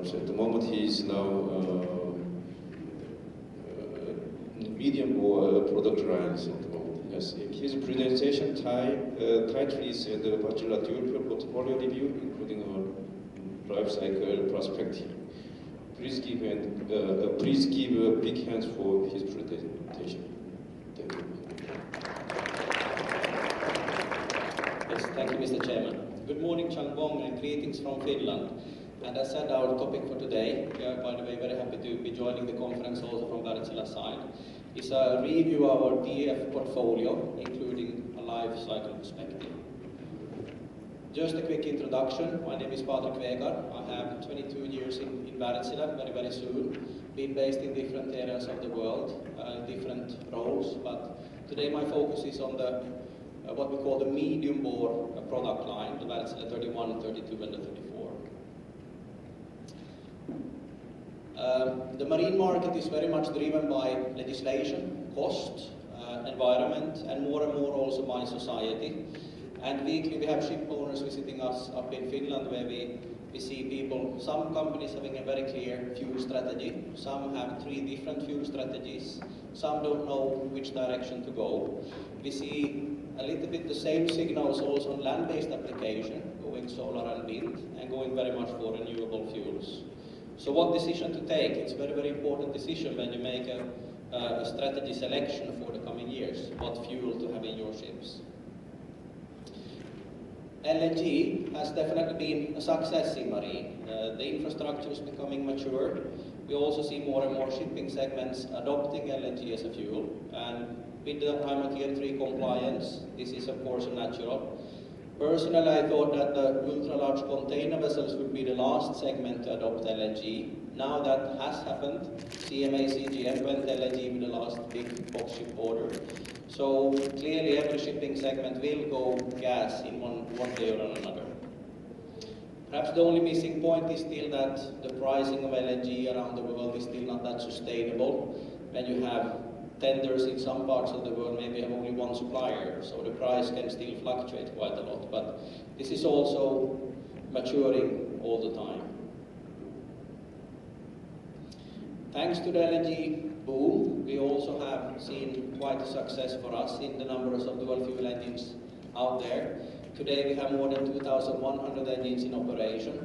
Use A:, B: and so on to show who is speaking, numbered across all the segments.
A: So at the moment he is now medium product lines at the moment. Yes, his presentation title is the Wartsilla dual portfolio review, including a lifecycle perspective. Please give a big hands for his presentation. Thank you.
B: Yes, thank you, Mr. Chairman. Good morning, Chang Wong, and greetings from Finland. And as said, our topic for today, we are, by the way, very happy to be joining the conference also from Wartsilla side, is a review of our DF portfolio, including a life cycle perspective. Just a quick introduction. My name is Patrik Vegar. I have 22 years in Wartsilla, very soon. Been based in different areas of the world, different roles, but today my focus is on the what we call the medium bore product line, the Wartsilla 31, 32 and the 34. The marine market is very much driven by legislation, cost, environment, and more also by society. And weekly we have ship owners visiting us up in Finland, where we see people, some companies having a very clear fuel strategy, some have 3 different fuel strategies, some don't know which direction to go. We see a little bit the same signals also on land-based application, going solar and wind, and going very much for renewable fuels. So what decision to take? It's a very important decision when you make a strategy selection for the coming years, what fuel to have in your ships. LNG has definitely been a success in marine. The infrastructure is becoming mature. We also see more and more shipping segments adopting LNG as a fuel, and with the IMO Tier 3 compliance, this is of course natural. Personally, I thought that the ultra-large container vessels would be the last segment to adopt LNG. Now that has happened. CMA CGM went LNG with the last big box ship order. So clearly every shipping segment will go gas in one day or another. Perhaps the only missing point is still that the pricing of LNG around the world is still not that sustainable. When you have tenders in some parts of the world, maybe have only one supplier, so the price can still fluctuate quite a lot. But this is also maturing all the time. Thanks to the LNG boom, we also have seen quite a success for us in the numbers of dual fuel engines out there. Today we have more than 2,100 engines in operation.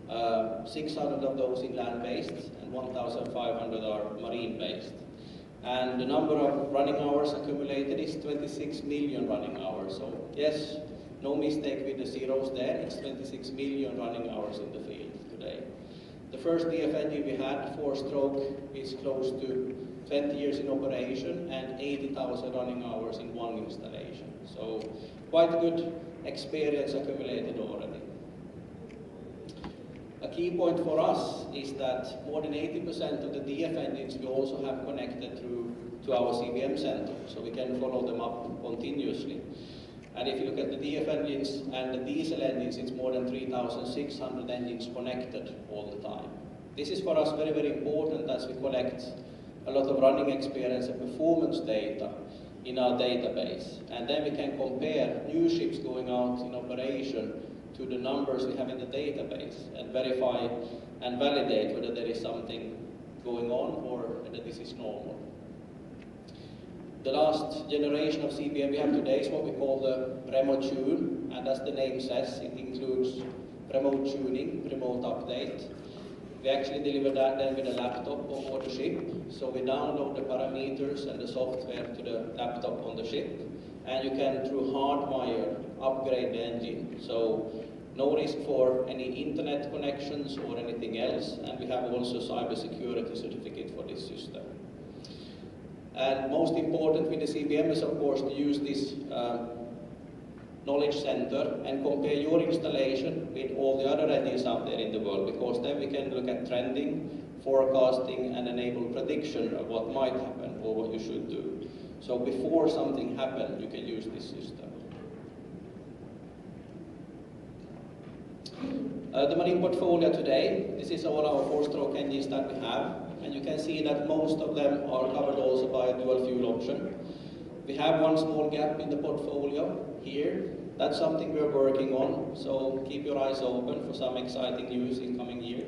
B: 600 of those in land-based and 1,500 are marine-based. And the number of running hours accumulated is 26 million running hours. So yes, no mistake with the zeros there, it's 26 million running hours in the field today. The first DF engine we had, 4-stroke, is close to 20 years in operation and 80,000 running hours in one installation. So quite a good experience accumulated already. A key point for us is that more than 80% of the DF engines we also have connected to our CBM center, so we can follow them up continuously. And if you look at the DF engines and the diesel engines, it's more than 3,600 engines connected all the time. This is for us very important as we collect a lot of running experience and performance data in our database. And then we can compare new ships going out in operation to the numbers we have in the database and verify and validate whether there is something going on or whether this is normal. The last generation of CBM we have today is what we call the remote tune, and as the name says, it includes remote tuning, remote update. We actually deliver that then with a laptop on board the ship, so we download the parameters and the software to the laptop on the ship, and you can, through hardwire, upgrade the engine. So no risk for any internet connections or anything else, and we have also cybersecurity certificate for this system. And most important with the CBM is of course to use this knowledge center and compare your installation with all the other engines out there in the world, because then we can look at trending, forecasting and enable prediction of what might happen or what you should do. So before something happens, you can use this system. The marine portfolio today, this is all our 4-stroke engines that we have, and you can see that most of them are covered also by a dual fuel option. We have one small gap in the portfolio here. That's something we're working on, so keep your eyes open for some exciting news in coming year.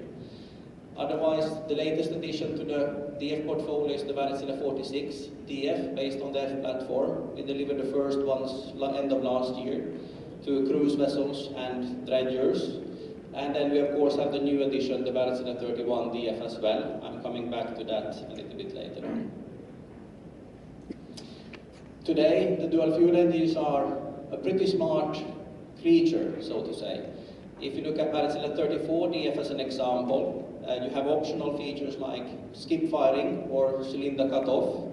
B: Otherwise, the latest addition to the DF portfolio is the Wartsilla 46 DF based on the F platform. We delivered the first ones end of last year to cruise vessels and dredgers. And then we of course have the new addition, the Wartsilla 31 DF as well. I'm coming back to that a little bit later on. Today, the dual fuel engines are a pretty smart creature, so to say. If you look at Wartsilla 34 DF as an example, you have optional features like skip firing or cylinder cut-off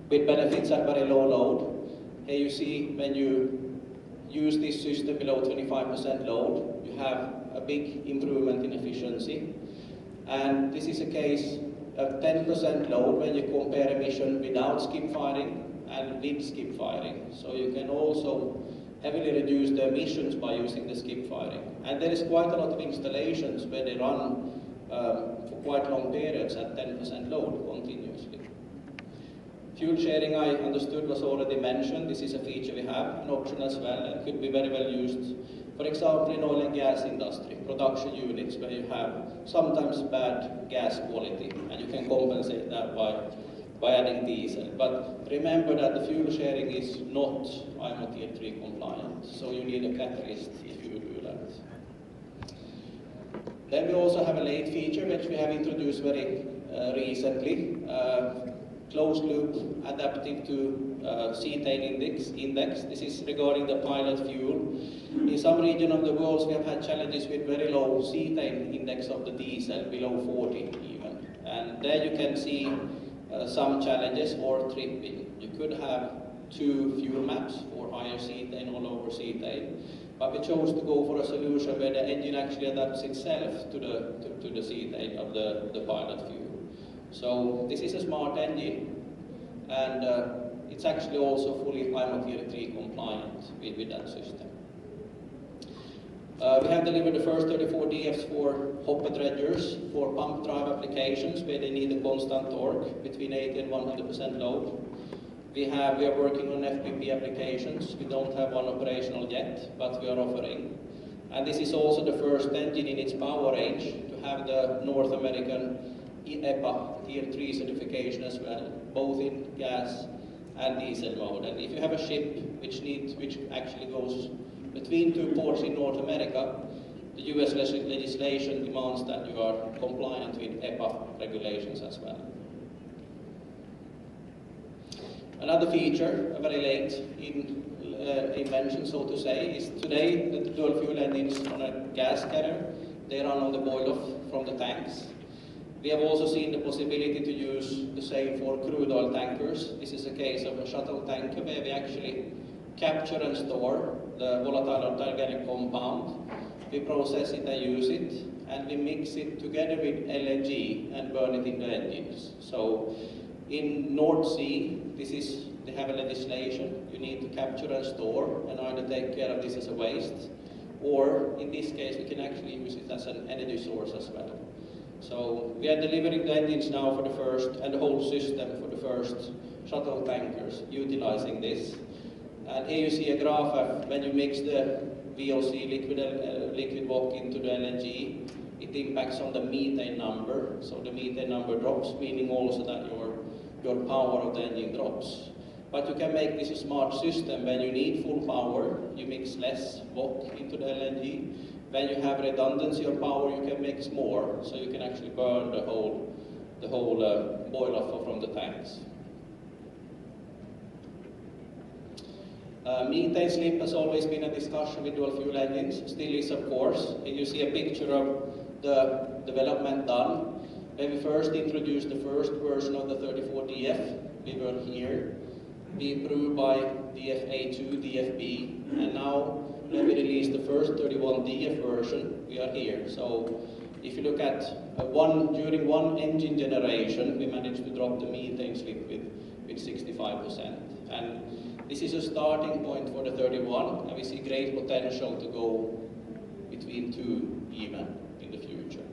B: with benefits at very low load. Here you see when you use this system below 25% load, you have a big improvement in efficiency. And this is a case of 10% load when you compare emission without skip firing and with skip firing. So you can also heavily reduce the emissions by using the skip firing. And there is quite a lot of installations where they run for quite long periods at 10% load continuously. Fuel sharing, I understood, was already mentioned. This is a feature we have, an option as well, and could be very well used, for example, in oil and gas industry, production units where you have sometimes bad gas quality, and you can compensate that by adding diesel. But remember that the fuel sharing is not IMO Tier 3 compliant, so you need a catalyst if you do that. Then we also have a late feature which we have introduced very recently, closed loop adaptive to cetane index. This is regarding the pilot fuel. In some region of the world we have had challenges with very low cetane index of the diesel, below 40 even. And there you can see some challenges or tripping. You could have two fuel maps for higher cetane or lower cetane, but we chose to go for a solution where the engine actually adapts itself to the cetane of the pilot fuel. So this is a smart engine, and it's actually also fully IMO Tier 3 compliant with that system. We have delivered the first 34 DFs for hopper dredgers for pump drive applications where they need a constant torque between 80 and 100% load. We are working on FPP applications. We don't have one operational yet, but we are offering. And this is also the first engine in its power range to have the North American EPA Tier 3 certification as well, both in gas and diesel mode. And if you have a ship which actually goes between two ports in North America, the US legislation demands that you are compliant with EPA regulations as well. Another feature, a very late invention, so to say, is today the dual fuel engines on a gas carrier, they run on the boil-off from the tanks. We have also seen the possibility to use the same for crude oil tankers. This is a case of a shuttle tanker where we actually capture and store the volatile organic compound. We process it and use it, and we mix it together with LNG and burn it in the engines. So in North Sea, they have a legislation. You need to capture and store and either take care of this as a waste, or in this case we can actually use it as an energy source as well. So we are delivering the engines now for the first, and the whole system for the first shuttle tankers utilizing this. And here you see a graph of when you mix the VOC liquid WOC into the LNG, it impacts on the methane number. So the methane number drops, meaning also that your power of the engine drops. But you can make this a smart system. When you need full power, you mix less WOC into the LNG. When you have redundancy of power, you can mix more, so you can actually burn the whole boil-off from the tanks. Methane slip has always been a discussion with dual fuel engines, still is of course. Here you see a picture of the development done. When we first introduced the first version of the 34 DF, we were here. We improved by DFA2, DFB, and now when we released the first 31 DF version, we are here. So if you look at during one engine generation, we managed to drop the methane slip with 65%. And this is a starting point for the 31, and we see great potential to go between 2 even in the future.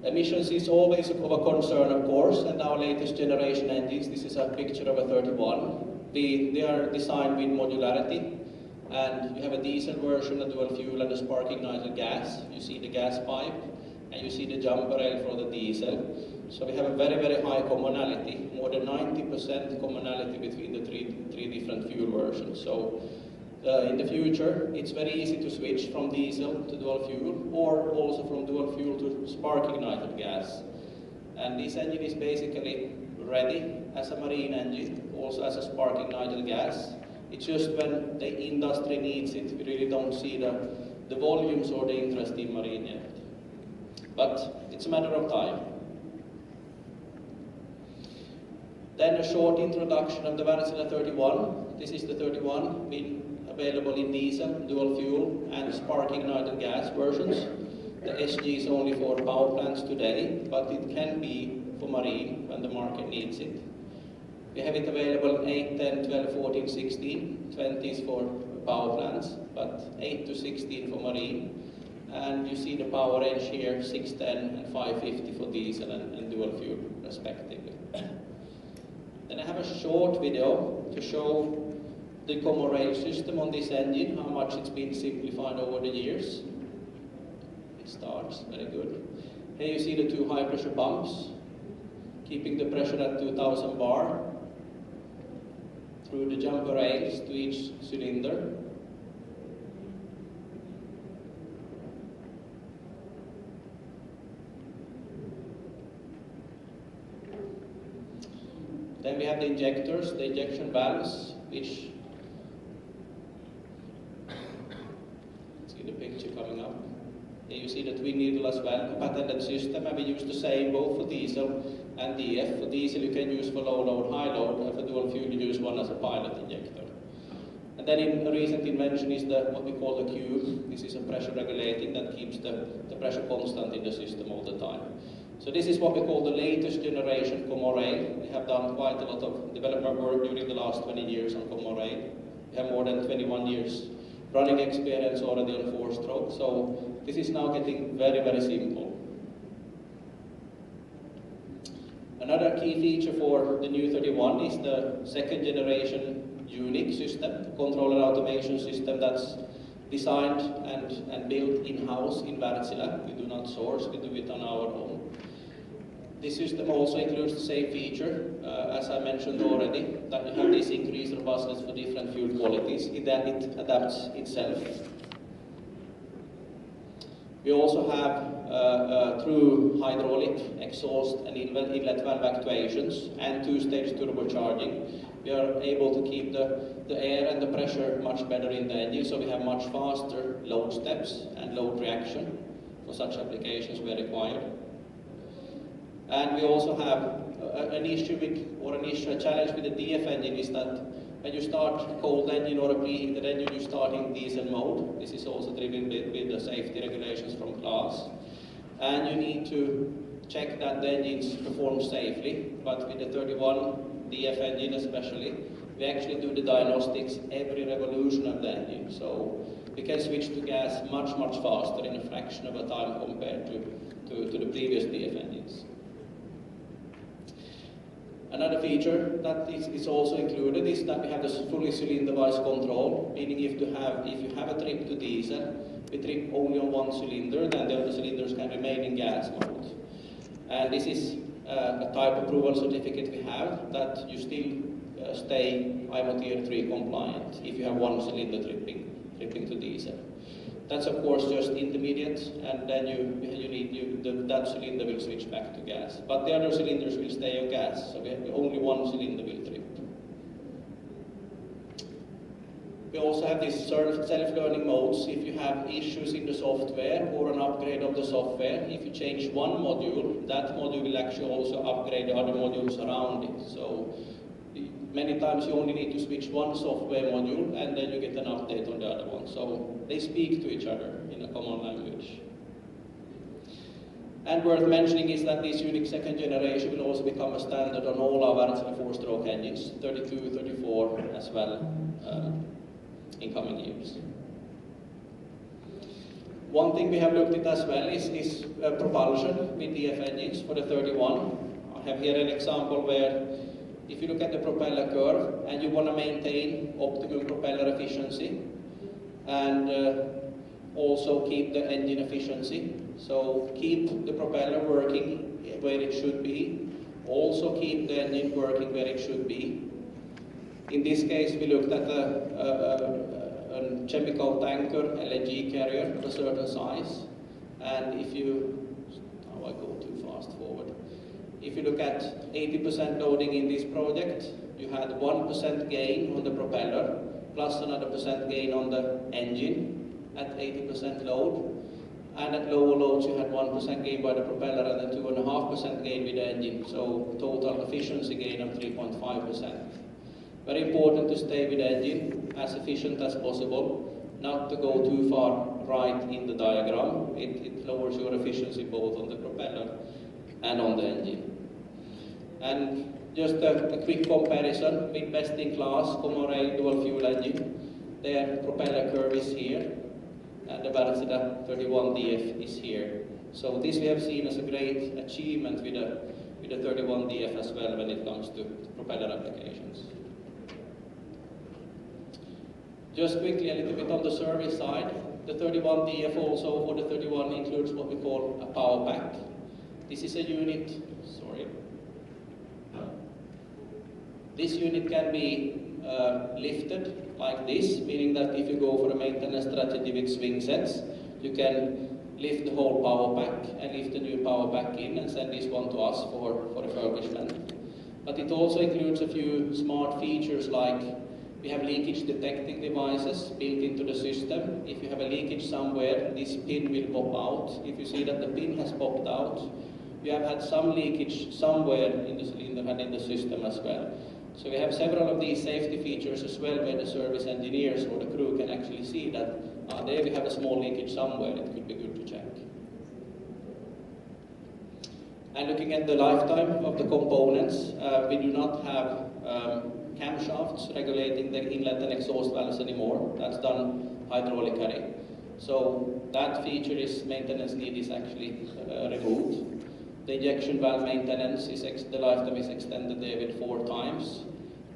B: Emissions is always of a concern, of course, and our latest generation engines, this is a picture of a 31. They are designed with modularity, and you have a diesel version, a dual fuel, and a spark ignited gas. You see the gas pipe, and you see the jumper rail for the diesel. So we have a very, very high commonality, more than 90% commonality between the three different fuel versions. So in the future, it's very easy to switch from diesel to dual fuel, or also from dual fuel to spark ignited gas. And this engine is basically ready as a marine engine, also as a spark ignited gas. It's just when the industry needs it, we really don't see the volumes or the interest in marine yet. But it's a matter of time. Then a short introduction of the Wartsilla 31. This is the 31, been available in diesel, dual fuel and spark ignited gas versions. The SG is only for power plants today, but it can be for marine when the market needs it. We have it available in 8, 10, 12, 14, 16, 20s for power plants, but 8 to 16 for marine. And you see the power range here, 610 and 550 for diesel and dual fuel respectively. Then I have a short video to show the common rail system on this engine, how much it's been simplified over the years. It starts, very good. Here you see the 2 high pressure pumps, keeping the pressure at 2000 bar through the jumper rails to each cylinder. Then we have the injectors, the injection valves, which, see the picture coming up. Here you see the twin needle as well, a patented system, and we use the same both for diesel and DF. For diesel you can use for low load, high load, and for dual fuel you use one as a pilot injector. And then a recent invention is what we call the cube. This is a pressure regulating that keeps the pressure constant in the system all the time. So this is what we call the latest generation common rail. We have done quite a lot of development work during the last 20 years on common rail. We have more than 21 years running experience already on 4-stroke. So this is now getting very, very simple. Another key feature for the new 31 is the 2nd generation UNIC system, controller automation system that's designed and built in-house in Wartsilla. We do not source, we do it on our own. This system also includes the same feature, as I mentioned already, that you have this increased robustness for different fuel qualities. It adapts itself. We also have through hydraulic exhaust and inlet valve actuations and 2-stage turbocharging, we are able to keep the air and the pressure much better in the engine, so we have much faster load steps and load reaction for such applications where required. And we also have a challenge with the DF engine is that when you start a cold engine or a preheated engine, you start in diesel mode. This is also driven with the safety regulations from class. And you need to check that the engines perform safely, but with the 31 DF engine especially, we actually do the diagnostics every revolution of the engine. So we can switch to gas much, much faster in a fraction of a time compared to the previous DF engines. Another feature that is also included is that we have this fully cylinder-wise control, meaning if you have a trip to diesel, we trip only on one cylinder, then the other cylinders can remain in gas mode. And this is a type approval certificate we have that you still stay IMO Tier 3 compliant if you have one cylinder tripping to diesel. That's of course just intermediate, and then that cylinder will switch back to gas. But the other cylinders will stay on gas, so only one cylinder will trip. We also have these self-learning modes. If you have issues in the software or an upgrade of the software, if you change one module, that module will actually also upgrade the other modules around it. So many times you only need to switch one software module and then you get an update on the other one. So they speak to each other in a common language. And worth mentioning is that this UNIC 2nd generation will also become a standard on all our Wartsilla 4-stroke engines, 32, 34 as well, in coming years. One thing we have looked at as well is propulsion with DF engines for the 31. I have here an example where if you look at the propeller curve and you want to maintain optimum propeller efficiency, and Also keep the engine efficiency, so keep the propeller working where it should be. Also keep the engine working where it should be. In this case, we looked at a chemical tanker, LNG carrier of a certain size. And if you, now I go too fast forward. If you look at 80% loading in this project, you had 1% gain on the propeller, plus another % gain on the engine at 80% load. And at lower loads, you had 1% gain by the propeller and then 2.5% gain with the engine. So total efficiency gain of 3.5%. Very important to stay with the engine as efficient as possible, not to go too far right in the diagram. It lowers your efficiency both on the propeller and on the engine. And just a quick comparison with best-in-class Comore dual fuel engine. Their propeller curve is here, and the Wartsilla 31DF is here. So this we have seen as a great achievement with the 31DF as well when it comes to propeller applications. Just quickly a little bit on the service side. The 31DF also for the 31 includes what we call a power pack. This is a unit, This unit can be lifted like this, meaning that if you go for a maintenance strategy with swing sets, you can lift the whole power pack and lift the new power pack in and send this one to us for refurbishment. But it also includes a few smart features like we have leakage detecting devices built into the system. If you have a leakage somewhere, this pin will pop out. If you see that the pin has popped out, you have had some leakage somewhere in the cylinder and in the system as well. So we have several of these safety features as well where the service engineers or the crew can actually see that there we have a small leakage somewhere, it could be good to check. And looking at the lifetime of the components, we do not have camshafts regulating the inlet and exhaust valves anymore. That's done hydraulically. So that feature is maintenance need is actually removed. The injection valve maintenance is the lifetime is extended there with 4 times.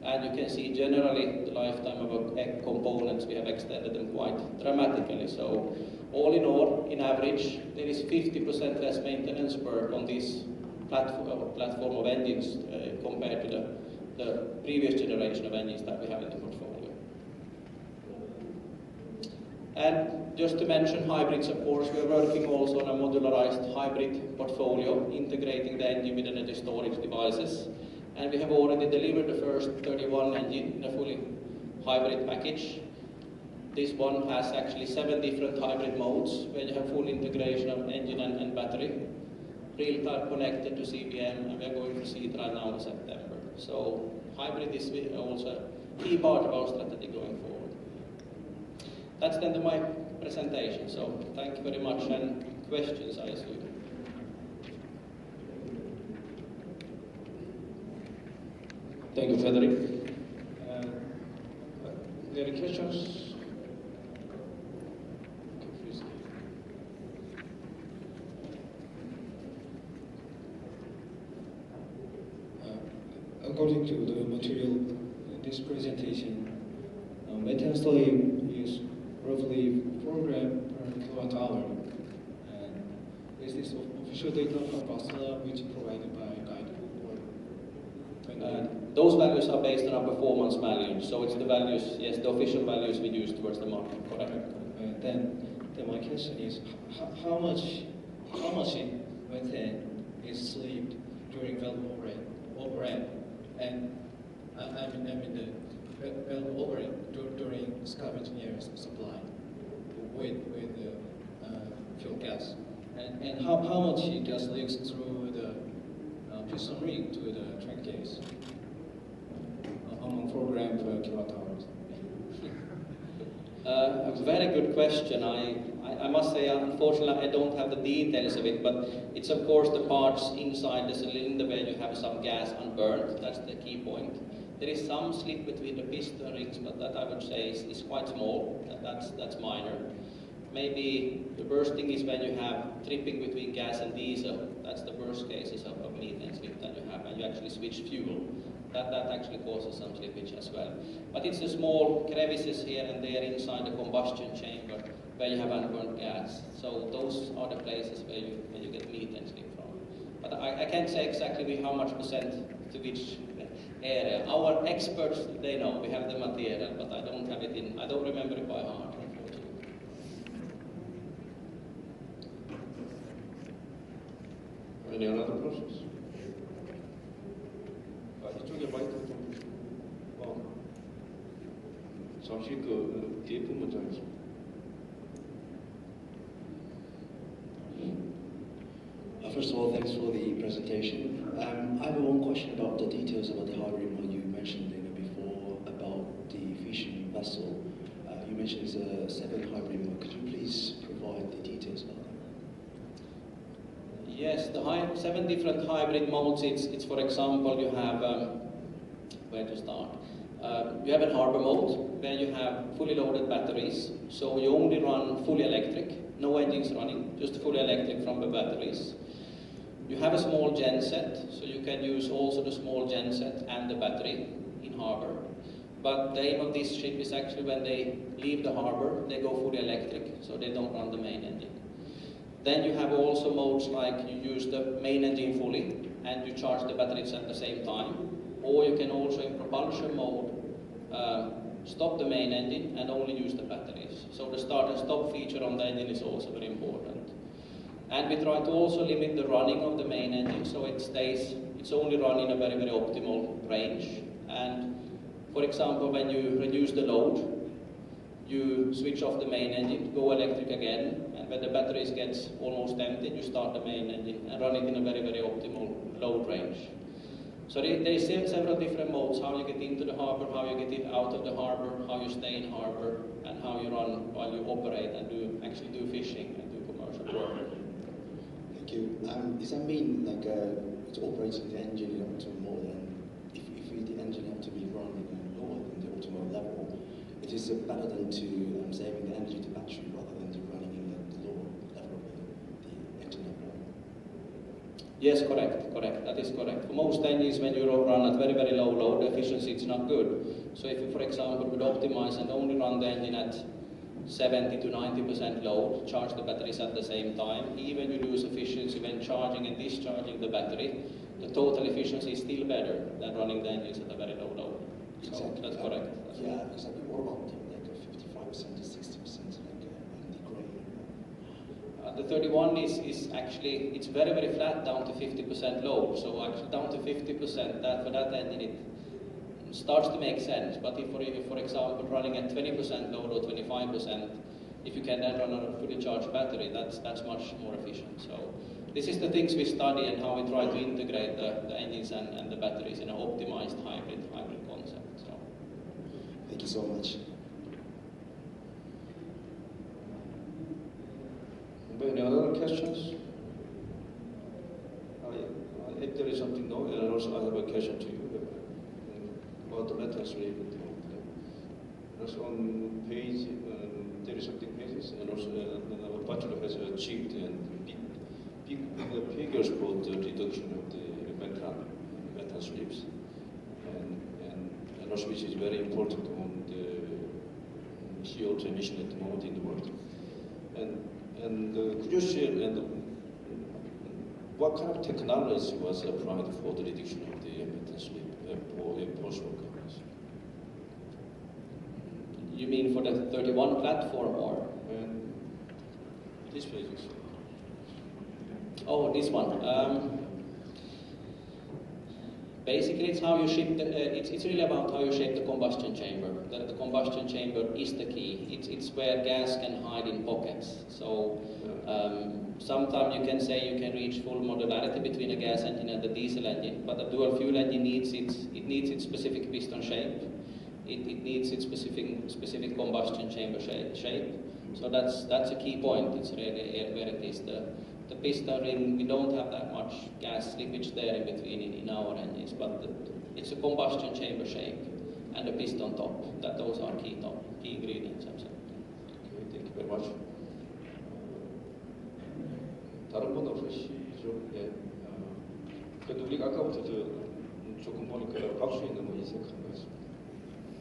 B: And you can see generally the lifetime of components, we have extended them quite dramatically. So all in all, in average, there is 50% less maintenance work on this platform of engines compared to the previous generation of engines that we have in the portfolio. And just to mention hybrids, of course, we are working also on a modularized hybrid portfolio, integrating the engine with energy storage devices. And we have already delivered the first 31 engine in a fully hybrid package. This one has actually 7 different hybrid modes, where you have full integration of engine and battery, real-time connected to CBM, and we are going to see it right now in September. So hybrid is also a key part of our strategy going forward. That's the end of my presentation, so thank you very much, and questions, I assume.
A: Thank you, Fredrik. Any questions? Okay, please.
C: According to the material in this presentation, maintenance time is roughly 4 grams per kilowatt hour. And is this official data from Wartsilla which is provided by Guide?
B: Those values are based on our performance values, so it's the values, yes, the official values we use towards the market, correct?
C: Then my question is, how much methane is sleeved during valve overhead, and I mean the valve overhead during scavenging air supply with fuel gas, and how much gas leaks through the piston ring to the crankcase among 4 grams per kilowatt hours?
B: A very good question. I must say, unfortunately, I don't have the details of it, but it's of course the parts inside the cylinder where you have some gas unburned. That's the key point. There is some slip between the piston rings, but that I would say is quite small. That's minor. Maybe the worst thing is when you have tripping between gas and diesel. That's the worst cases of methane slip that you have, and you actually switch fuel. That actually causes some slippage as well. But it's the small crevices here and there inside the combustion chamber where you have unburned gas. So those are the places where you get methane slip from. But I can't say exactly how much percent to which area. Our experts, they know, we have the material, but I don't have it in, I don't remember it by heart, unfortunately.
A: Any other questions? 이쪽에 마이크 좀, 잠시 그 뒤에 문자 하겠습니다.
D: First of all, thanks for the presentation. I have one question about the details about the hybrid model you mentioned before about the fishing vessel. You mentioned it's a 7 hybrid model. Could you please provide the details about that?
B: Yes, the 7 different hybrid modes. It's for example, you have where to start. You have a harbor mode where you have fully loaded batteries. So you only run fully electric, no engines running, just fully electric from the batteries. You have a small genset, so you can use also the small genset and the battery in harbor. But the aim of this ship is actually when they leave the harbor, they go fully electric, so they don't run the main engine. Then you have also modes like you use the main engine fully and you charge the batteries at the same time. Or you can also in propulsion mode stop the main engine and only use the batteries. So the start and stop feature on the engine is also very important. And we try to also limit the running of the main engine, so it's only run in a very, very optimal range. And for example, when you reduce the load, you switch off the main engine, go electric again, and when the batteries gets almost empty, you start the main engine and run it in a very, very optimal load range. So there is several different modes, how you get into the harbor, how you get in out of the harbor, how you stay in harbor, and how you run while you operate and actually do fishing and do commercial work.
D: Thank you. Does that mean like it's operating the engine to more than if the engine have to be running lower than the optimal level, it is better than to saving the energy to battery rather than to running in the lower level of the engine level?
B: Yes, correct. That is correct. For most engines, when you run at very, very low load, the efficiency is not good. So if you, for example, would optimize and only run the engine at 70 to 90% load, charge the batteries at the same time, even you lose efficiency when charging and discharging the battery, the total efficiency is still better than running the engines at a very low load. So
D: exactly.
B: That's correct.
D: Yeah, exactly. What about like 55% to 60% like the gray?
B: The 31 is actually, it's very, very flat down to 50% load. So actually down to 50%, that for that engine it starts to make sense. But if for example, running at 20% load or 25%, if you can then run on a fully charged battery, that's much more efficient. So this is the things we study and how we try to integrate the engines and the batteries in an optimized hybrid concept. So.
D: Thank you so much.
A: Any other questions? If there is something, no, and also I have a question to you about the metal slave. Also on page, there is something pages, and also Wartsilla has achieved big figures for the reduction of the metal slips, and also which is very important on the CO2 emission at the moment in the world. And could you share what kind of technology was applied for the reduction of the metal slip for post-war companies?
B: You mean for the 31 platform or?
A: This page.
B: Oh, this one. Basically, it's how you shape it's really about how you shape the combustion chamber. The combustion chamber is the key. It's where gas can hide in pockets. So sometimes you can say you can reach full modularity between a gas engine and the diesel engine, but the dual fuel engine needs its specific piston shape. It needs its specific combustion chamber shape. So that's a key point. It's really where it is. The piston ring, we don't have that much gas slippage there in between in our engines, but it's a combustion chamber shape and the piston top. Those are key ingredients.
A: Okay, thank you very much. 다른 분 없으시죠? 예. 그래도 우리가 아까부터 조금 보니까 박수 있는 거 인색한 것 같습니다.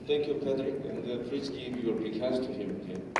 A: Thank you, Patrick, and please give your big hands to him. Yeah.